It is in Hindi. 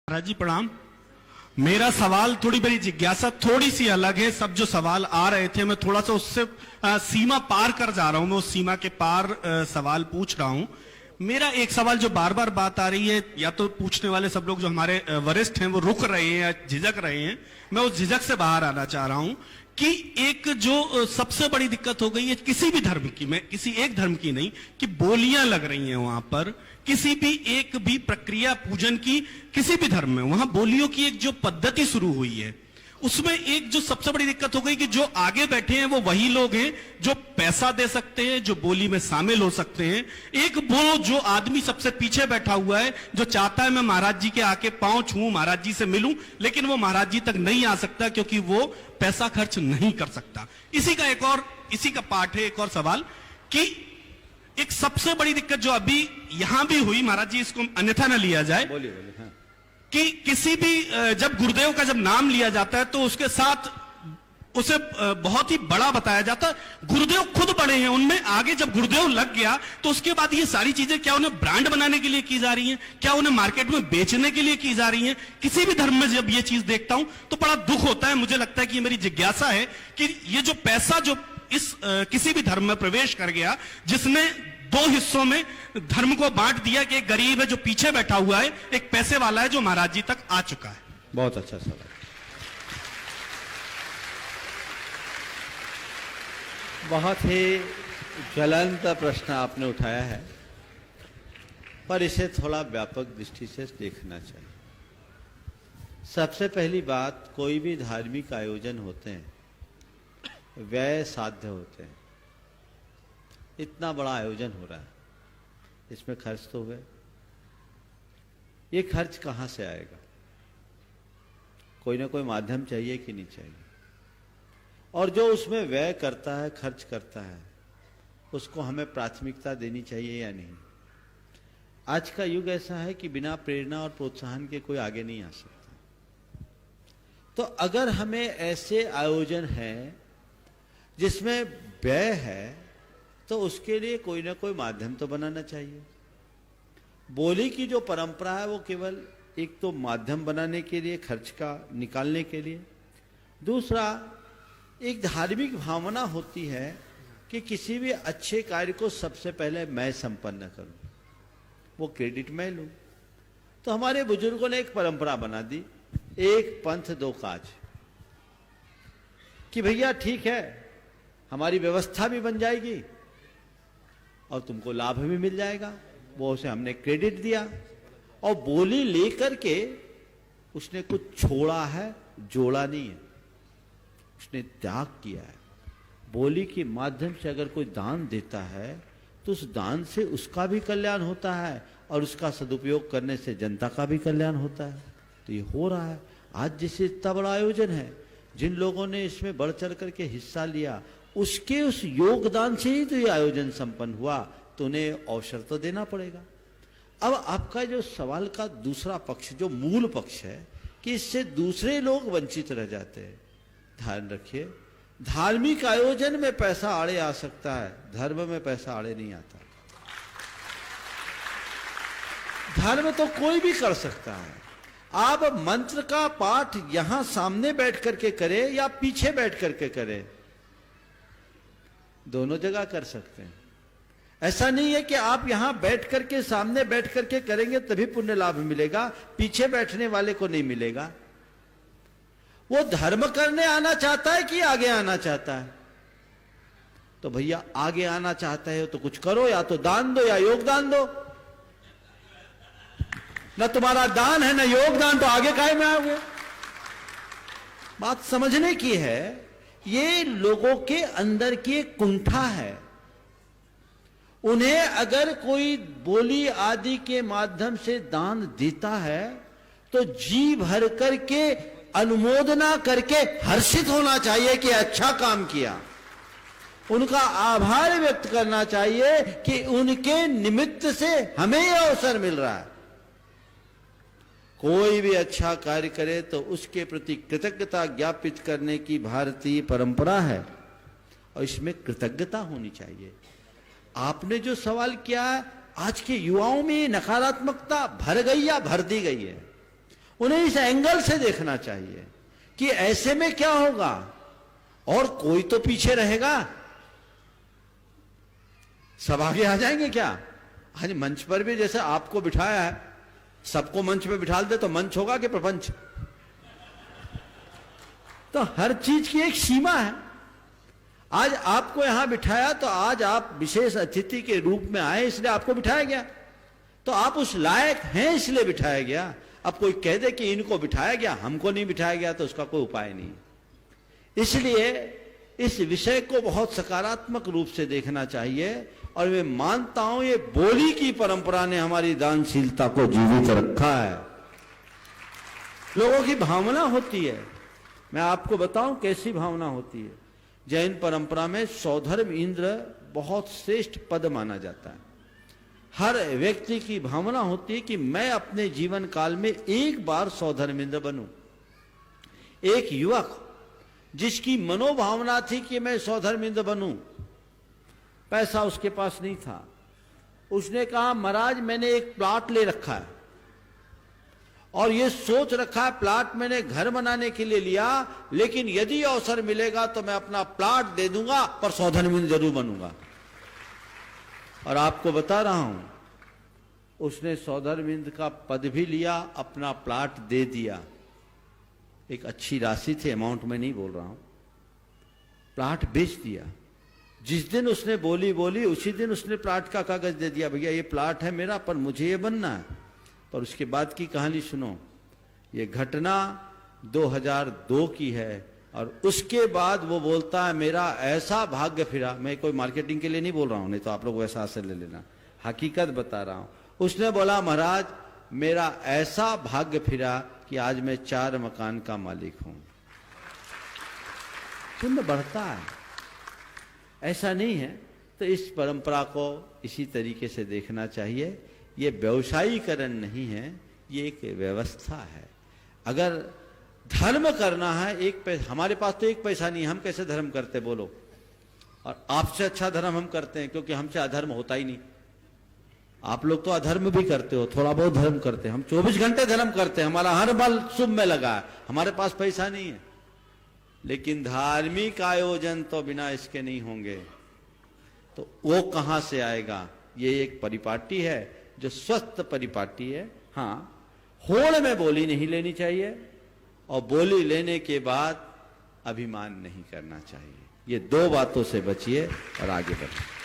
महाराज जी प्रणाम। मेरा सवाल, थोड़ी मेरी जिज्ञासा थोड़ी सी अलग है। सब जो सवाल आ रहे थे मैं थोड़ा सा उससे सीमा पार कर जा रहा हूं। मैं उस सीमा के पार सवाल पूछ रहा हूं। मेरा एक सवाल जो बार बार बात आ रही है, या तो पूछने वाले सब लोग जो हमारे वरिष्ठ हैं वो रुक रहे हैं या झिझक रहे हैं, मैं उस झिझक से बाहर आना चाह रहा हूं कि एक जो सबसे बड़ी दिक्कत हो गई है किसी भी धर्म की, मैं किसी एक धर्म की नहीं, कि बोलियां लग रही हैं वहां पर, किसी भी एक भी प्रक्रिया पूजन की किसी भी धर्म में वहां बोलियों की एक जो पद्धति शुरू हुई है, उसमें एक जो सबसे बड़ी दिक्कत हो गई कि जो आगे बैठे हैं वो वही लोग हैं जो पैसा दे सकते हैं, जो बोली में शामिल हो सकते हैं। एक वो जो आदमी सबसे पीछे बैठा हुआ है जो चाहता है मैं महाराज जी के आके पांव छूऊं, महाराज जी से मिलूं, लेकिन वो महाराज जी तक नहीं आ सकता क्योंकि वो पैसा खर्च नहीं कर सकता। इसी का पाठ है एक और सवाल कि एक सबसे बड़ी दिक्कत जो अभी यहां भी हुई, महाराज जी इसको अन्यथा न लिया जाए, बोलिए हाँ। कि किसी भी जब गुरुदेव का जब नाम लिया जाता है तो उसके साथ उसे बहुत ही बड़ा बताया जाता है। गुरुदेव खुद बड़े हैं, उनमें आगे जब गुरुदेव लग गया तो उसके बाद ये सारी चीजें क्या उन्हें ब्रांड बनाने के लिए की जा रही हैं, क्या उन्हें मार्केट में बेचने के लिए की जा रही हैं? किसी भी धर्म में जब ये चीज देखता हूं तो बड़ा दुख होता है। मुझे लगता है कि मेरी जिज्ञासा है कि ये जो पैसा जो इस किसी भी धर्म में प्रवेश कर गया, जिसने दो हिस्सों में धर्म को बांट दिया कि एक गरीब है जो पीछे बैठा हुआ है, एक पैसे वाला है जो महाराज जी तक आ चुका है। बहुत अच्छा सवाल, बहुत ही ज्वलंत प्रश्न आपने उठाया है, पर इसे थोड़ा व्यापक दृष्टि से देखना चाहिए। सबसे पहली बात, कोई भी धार्मिक आयोजन होते हैं व्यय साध्य होते हैं। इतना बड़ा आयोजन हो रहा है, इसमें खर्च तो हुए, ये खर्च कहां से आएगा? कोई ना कोई माध्यम चाहिए कि नहीं चाहिए? और जो उसमें व्यय करता है, खर्च करता है, उसको हमें प्राथमिकता देनी चाहिए या नहीं? आज का युग ऐसा है कि बिना प्रेरणा और प्रोत्साहन के कोई आगे नहीं आ सकता। तो अगर हमें ऐसे आयोजन है जिसमें व्यय है, तो उसके लिए कोई ना कोई माध्यम तो बनाना चाहिए। बोली की जो परंपरा है वो केवल एक तो माध्यम बनाने के लिए, खर्च का निकालने के लिए। दूसरा, एक धार्मिक भावना होती है कि किसी भी अच्छे कार्य को सबसे पहले मैं संपन्न करूं, वो क्रेडिट मैं लूं। तो हमारे बुजुर्गों ने एक परंपरा बना दी, एक पंथ दो काज, कि भैया ठीक है, हमारी व्यवस्था भी बन जाएगी और तुमको लाभ भी मिल जाएगा। वो उसे हमने क्रेडिट दिया और बोली लेकर के उसने कुछ छोड़ा है, जोड़ा नहीं है, उसने त्याग किया है। बोली के माध्यम से अगर कोई दान देता है तो उस दान से उसका भी कल्याण होता है और उसका सदुपयोग करने से जनता का भी कल्याण होता है। तो ये हो रहा है। आज जैसे इतना बड़ा आयोजन है, जिन लोगों ने इसमें बढ़ चढ़ करके हिस्सा लिया, उसके उस योगदान से ही तो ये आयोजन संपन्न हुआ, तो उन्हें अवसर तो देना पड़ेगा। अब आपका जो सवाल का दूसरा पक्ष, जो मूल पक्ष है कि इससे दूसरे लोग वंचित रह जाते हैं, ध्यान रखिए, धार्मिक आयोजन में पैसा आड़े आ सकता है, धर्म में पैसा आड़े नहीं आता। धर्म तो कोई भी कर सकता है। आप मंत्र का पाठ यहां सामने बैठ करके करें या पीछे बैठ करके करें, दोनों जगह कर सकते हैं। ऐसा नहीं है कि आप यहां बैठ करके, सामने बैठ करके करेंगे तभी पुण्य लाभ मिलेगा, पीछे बैठने वाले को नहीं मिलेगा। वो धर्म करने आना चाहता है कि आगे आना चाहता है? तो भैया आगे आना चाहता है तो कुछ करो, या तो दान दो या योगदान दो। न तुम्हारा दान है न योगदान, तो आगे काहे में आओगे? बात समझने की है। ये लोगों के अंदर की एक कुंठा है। उन्हें अगर कोई बोली आदि के माध्यम से दान देता है तो जी भर करके अनुमोदना करके हर्षित होना चाहिए कि अच्छा काम किया। उनका आभार व्यक्त करना चाहिए कि उनके निमित्त से हमें यह अवसर मिल रहा है। कोई भी अच्छा कार्य करे तो उसके प्रति कृतज्ञता ज्ञापित करने की भारतीय परंपरा है और इसमें कृतज्ञता होनी चाहिए। आपने जो सवाल किया है, आज के युवाओं में नकारात्मकता भर गई या भर दी गई है। उन्हें इस एंगल से देखना चाहिए कि ऐसे में क्या होगा, और कोई तो पीछे रहेगा। सब आगे आ जाएंगे क्या? आज मंच पर भी जैसे आपको बिठाया है, सबको मंच पे बिठा दे तो मंच होगा कि प्रपंच? तो हर चीज की एक सीमा है। आज आपको यहां बिठाया तो आज आप विशेष अतिथि के रूप में आए, इसलिए आपको बिठाया गया, तो आप उस लायक हैं इसलिए बिठाया गया। अब कोई कह दे कि इनको बिठाया गया, हमको नहीं बिठाया गया, तो उसका कोई उपाय नहीं। इसलिए इस विषय को बहुत सकारात्मक रूप से देखना चाहिए, और मैं मानता हूं ये बोली की परंपरा ने हमारी दानशीलता को जीवित रखा है। लोगों की भावना होती है, मैं आपको बताऊं कैसी भावना होती है। जैन परंपरा में सौधर्म इंद्र बहुत श्रेष्ठ पद माना जाता है। हर व्यक्ति की भावना होती है कि मैं अपने जीवन काल में एक बार सौधर्म इंद्र बनूं। एक युवक जिसकी मनोभावना थी कि मैं सौधर्म इंद्र बनूं, पैसा उसके पास नहीं था, उसने कहा महाराज मैंने एक प्लॉट ले रखा है और ये सोच रखा है प्लॉट मैंने घर बनाने के लिए लिया, लेकिन यदि अवसर मिलेगा तो मैं अपना प्लॉट दे दूंगा, पर सौधर्म इंद्र जरूर बनूंगा। और आपको बता रहा हूं, उसने सौधर्म इंद्र का पद भी लिया, अपना प्लॉट दे दिया। एक अच्छी राशि थी, अमाउंट में नहीं बोल रहा हूं, प्लॉट बेच दिया। जिस दिन उसने बोली उसी दिन उसने प्लॉट का कागज दे दिया, भैया ये प्लॉट है मेरा, पर मुझे ये बनना है। पर उसके बाद की कहानी सुनो, ये घटना 2002 की है, और उसके बाद वो बोलता है मेरा ऐसा भाग्य फिरा। मैं कोई मार्केटिंग के लिए नहीं बोल रहा हूं, नहीं तो आप लोग वैसा असर ले लेना, हकीकत बता रहा हूं। उसने बोला महाराज मेरा ऐसा भाग्य फिरा कि आज मैं 4 मकान का मालिक हूं। पुण्य बढ़ता है, ऐसा नहीं है। तो इस परंपरा को इसी तरीके से देखना चाहिए। ये व्यवसायीकरण नहीं है, ये एक व्यवस्था है। अगर धर्म करना है, हमारे पास तो एक पैसा नहीं है, हम कैसे धर्म करते बोलो? और आपसे अच्छा धर्म हम करते हैं, क्योंकि हमसे अधर्म होता ही नहीं। आप लोग तो अधर्म भी करते हो, थोड़ा बहुत धर्म करते हैं, हम 24 घंटे धर्म करते हैं, हमारा हर बल शुभ में लगा है, हमारे पास पैसा नहीं है। लेकिन धार्मिक आयोजन तो बिना इसके नहीं होंगे, तो वो कहां से आएगा? ये एक परिपाटी है जो स्वस्थ परिपाटी है। हाँ, होड़ में बोली नहीं लेनी चाहिए, और बोली लेने के बाद अभिमान नहीं करना चाहिए। ये 2 बातों से बचिए और आगे बढ़िए।